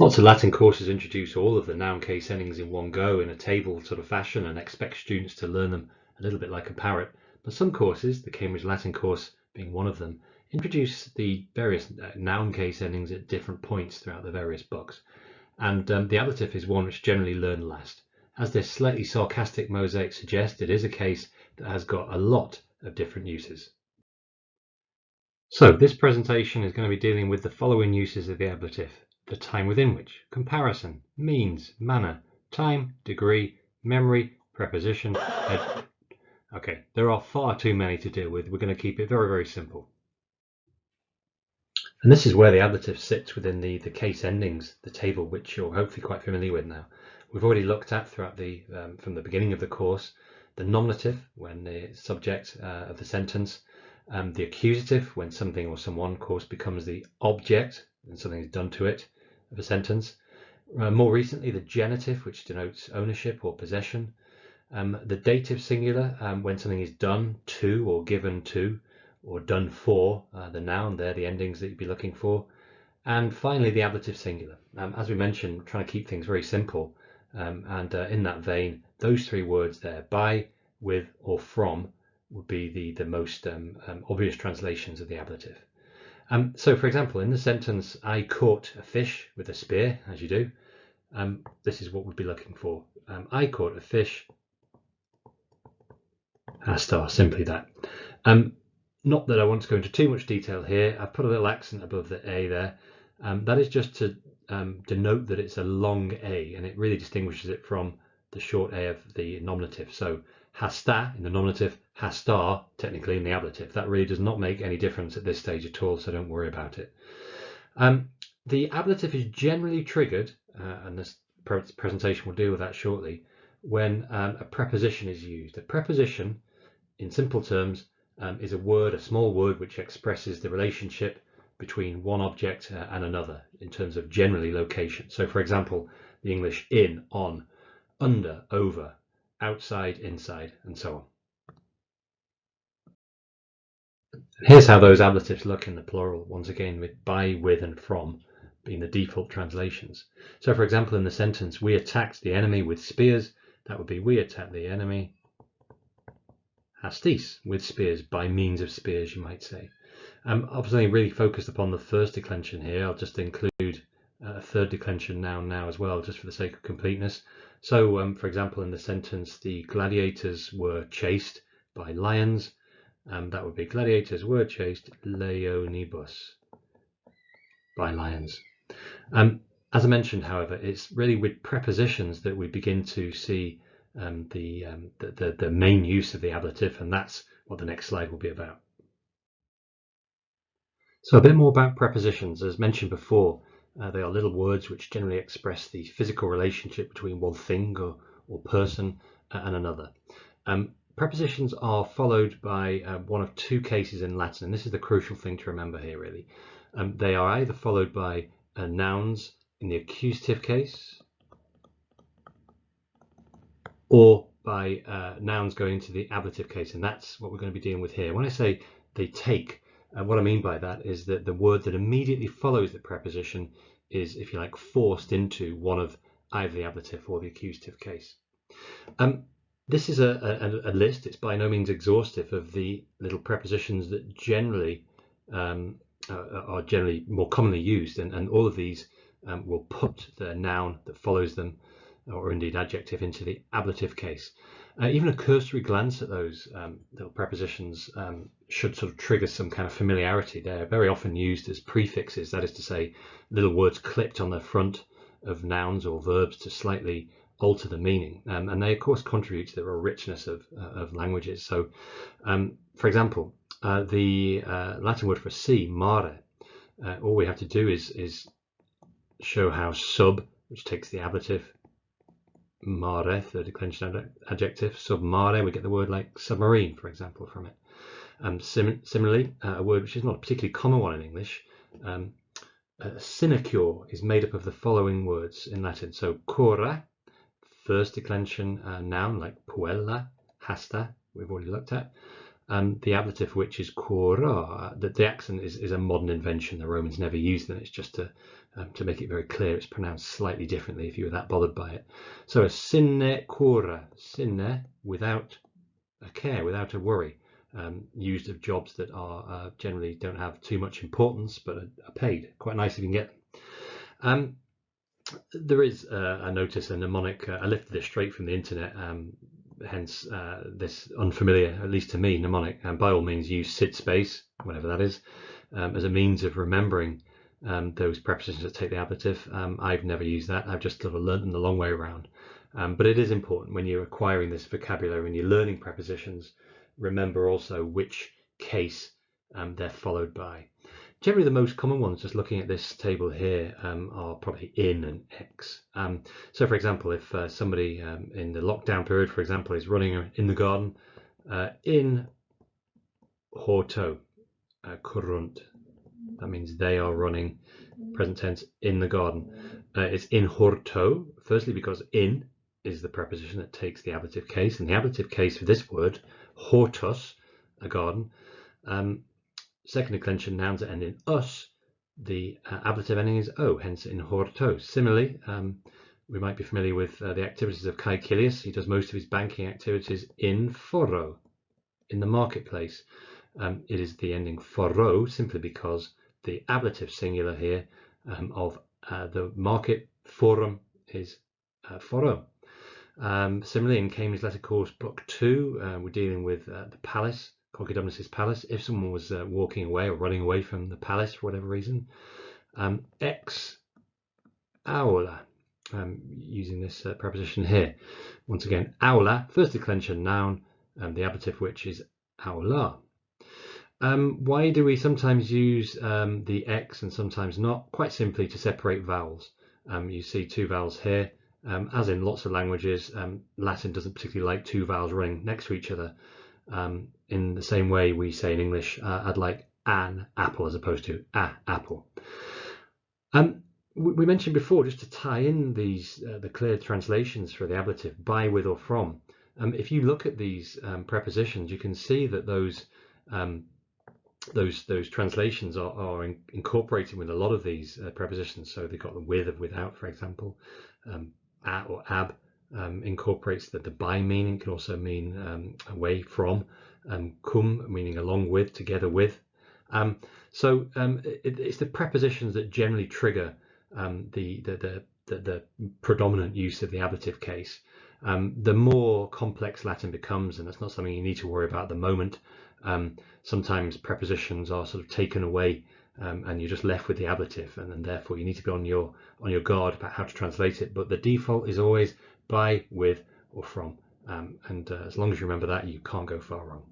Lots of Latin courses introduce all of the noun case endings in one go in a table sort of fashion and expect students to learn them a little bit like a parrot. But some courses, the Cambridge Latin course being one of them, introduce the various noun case endings at different points throughout the various books. And the ablative is one which generally learn last. As this slightly sarcastic mosaic suggests, it is a case that has got a lot of different uses. So this presentation is going to be dealing with the following uses of the ablative: the time within which, comparison, means, manner, time, degree, memory, preposition. Okay, there are far too many to deal with. We're going to keep it very, very simple. And this is where the ablative sits within the case endings, the table which you're hopefully quite familiar with now. We've already looked at throughout the from the beginning of the course the nominative, when the subject of the sentence, the accusative, when something or someone, of course, becomes the object and something is done to it of a sentence. More recently, the genitive, which denotes ownership or possession. The dative singular, when something is done to or given to or done for the noun. They're the endings that you'd be looking for. And finally, the ablative singular. As we mentioned, trying to keep things very simple. And in that vein, those three words there, by, with, or from, would be the most obvious translations of the ablative. So, for example, in the sentence, I caught a fish with a spear, as you do, this is what we'd be looking for. I caught a fish, star, simply that. Not that I want to go into too much detail here. I've put a little accent above the A there. That is just to denote that it's a long A, and it really distinguishes it from the short A of the nominative. So hasta in the nominative, hastar technically in the ablative. That really does not make any difference at this stage at all, so don't worry about it. The ablative is generally triggered, and this presentation will deal with that shortly, when a preposition is used. A preposition, in simple terms, is a word, a small word, which expresses the relationship between one object and another in terms of generally location. So, for example, the English in, on, under, over, outside, inside, and so on. Here's how those ablatives look in the plural, once again with by, with, and from being the default translations. So, for example, in the sentence, we attacked the enemy with spears, that would be we attacked the enemy hastis, with spears, by means of spears, you might say. Obviously really focused upon the first declension here. I'll just include a third declension noun now as well, just for the sake of completeness. So, for example, in the sentence, the gladiators were chased by lions. That would be gladiators were chased leonibus, by lions. As I mentioned, however, it's really with prepositions that we begin to see the main use of the ablative, and that's what the next slide will be about. So a bit more about prepositions. As mentioned before, they are little words which generally express the physical relationship between one thing or person and another. Prepositions are followed by one of two cases in Latin, and this is the crucial thing to remember here, really. They are either followed by nouns in the accusative case, or by nouns going into the ablative case, and that's what we're going to be dealing with here. When I say they take, what I mean by that is that the word that immediately follows the preposition is, if you like, forced into one of either the ablative or the accusative case. This is a list. It's by no means exhaustive of the little prepositions that generally are generally more commonly used, and all of these will put the noun that follows them, or indeed adjective, into the ablative case. Even a cursory glance at those little prepositions should sort of trigger some kind of familiarity. They're very often used as prefixes, that is to say, little words clipped on the front of nouns or verbs to slightly alter the meaning, and they of course contribute to the richness of languages. So, for example, the Latin word for sea, mare, all we have to do is show how sub, which takes the ablative, mare, third declension adjective, sub mare, we get the word like submarine, for example, from it. Similarly, a word which is not a particularly common one in English, sinecure, is made up of the following words in Latin. So cora, first declension noun like puella, hasta, we've already looked at. the ablative which is cura. The accent is a modern invention. The Romans never used it. It's just to make it very clear. It's pronounced slightly differently if you were that bothered by it. So a sinne cura, sinne without a care, without a worry, used of jobs that are generally don't have too much importance but are paid. Quite nice if you can get them. There is a notice, a mnemonic. I lifted this straight from the internet, hence this unfamiliar, at least to me, mnemonic. And by all means, use sid space, whatever that is, as a means of remembering those prepositions that take the ablative. I've never used that. I've just sort of learned them the long way around. But it is important when you're acquiring this vocabulary, when you're learning prepositions, remember also which case they're followed by. Generally, the most common ones, just looking at this table here, are probably in and ex. So, for example, if somebody in the lockdown period, for example, is running in the garden, in horto, currunt, that means they are running, present tense, in the garden. It's in horto, firstly because in is the preposition that takes the ablative case, and the ablative case for this word, hortus, a garden. Second declension nouns that end in us, the ablative ending is o, hence in horto. Similarly, we might be familiar with the activities of Caecilius. He does most of his banking activities in foro, in the marketplace. It is the ending foro simply because the ablative singular here of the market forum is foro. Similarly, in Cambridge Letter Course Book 2, we're dealing with the palace, Concidumnus's palace. If someone was walking away or running away from the palace for whatever reason, ex aula, using this preposition here. Once again, aula, first declension noun, the ablative which is aula. Why do we sometimes use the ex and sometimes not? Quite simply to separate vowels. You see two vowels here. As in lots of languages, Latin doesn't particularly like two vowels running next to each other. In the same way we say in English, I'd like an apple as opposed to a apple. We mentioned before, just to tie in these the clear translations for the ablative, by, with, or from. If you look at these prepositions, you can see that those translations are incorporated with a lot of these prepositions. So they've got the with of without, for example. A or ab incorporates the by meaning. It can also mean away from. Cum meaning along with, together with. So it's the prepositions that generally trigger the predominant use of the ablative case. The more complex Latin becomes, and that's not something you need to worry about at the moment, sometimes prepositions are sort of taken away and you're just left with the ablative, and then therefore you need to be on your guard about how to translate it. But the default is always by, with, or from, and as long as you remember that, you can't go far wrong.